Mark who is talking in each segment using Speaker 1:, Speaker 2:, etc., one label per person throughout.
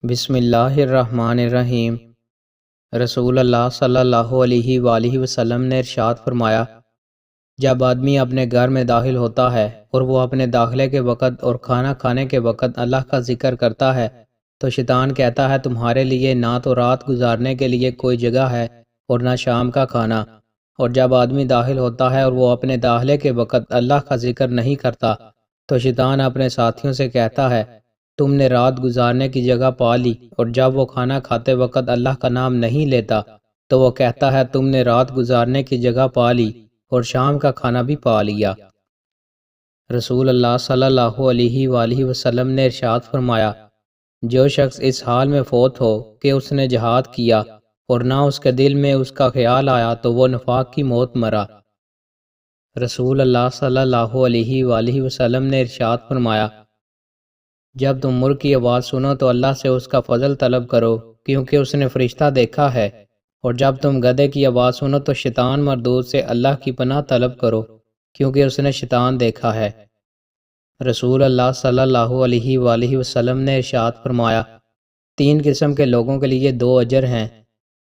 Speaker 1: بسم اللہ الرحمن الرحیم۔ رسول اللہ صلی اللہ علیہ وآلہ وسلم نے ارشاد فرمایا، جب آدمی اپنے گھر میں داخل ہوتا ہے اور وہ اپنے داخلے کے وقت اور کھانا کھانے کے وقت اللہ کا ذکر کرتا ہے تو شیطان کہتا ہے تمہارے لیے نہ تو رات گزارنے کے لیے کوئی جگہ ہے اور نہ شام کا کھانا۔ اور جب آدمی داخل ہوتا ہے اور وہ اپنے داخلے کے وقت اللہ کا ذکر نہیں کرتا تو شیطان اپنے ساتھیوں سے کہتا ہے تم نے رات گزارنے کی جگہ پا لی، اور جب وہ کھانا کھاتے وقت اللہ کا نام نہیں لیتا تو وہ کہتا ہے تم نے رات گزارنے کی جگہ پا لی اور شام کا کھانا بھی پا لیا۔ رسول اللہ صلی اللہ علیہ وآلہ وسلم نے ارشاد فرمایا، جو شخص اس حال میں فوت ہو کہ اس نے جہاد کیا اور نہ اس کے دل میں اس کا خیال آیا تو وہ نفاق کی موت مرا۔ رسول اللہ صلی اللہ علیہ وآلہ وسلم نے ارشاد فرمایا، جب تم مرغ کی آواز سنو تو اللہ سے اس کا فضل طلب کرو کیونکہ اس نے فرشتہ دیکھا ہے، اور جب تم گدھے کی آواز سنو تو شیطان مردود سے اللہ کی پناہ طلب کرو کیونکہ اس نے شیطان دیکھا ہے۔ رسول اللہ صلی اللہ علیہ وآلہ وسلم نے ارشاد فرمایا، تین قسم کے لوگوں کے لیے دو اجر ہیں۔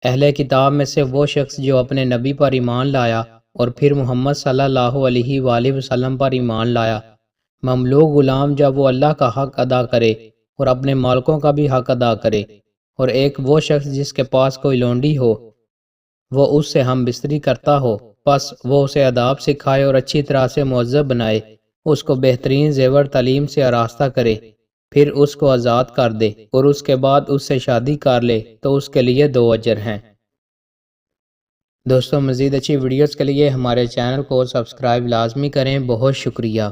Speaker 1: اہل کتاب میں سے وہ شخص جو اپنے نبی پر ایمان لایا اور پھر محمد صلی اللہ علیہ وآلہ وسلم پر ایمان لایا۔ مملوک غلام جب وہ اللہ کا حق ادا کرے اور اپنے مالکوں کا بھی حق ادا کرے، اور ایک وہ شخص جس کے پاس کوئی لونڈی ہو وہ اس سے ہم بستری کرتا ہو، پس وہ اسے آداب سکھائے اور اچھی طرح سے مہذب بنائے، اس کو بہترین زیور تعلیم سے آراستہ کرے، پھر اس کو آزاد کر دے اور اس کے بعد اس سے شادی کر لے تو اس کے لیے دو اجر ہیں۔ دوستو، مزید اچھی ویڈیوز کے لیے ہمارے چینل کو سبسکرائب لازمی کریں۔ بہت شکریہ۔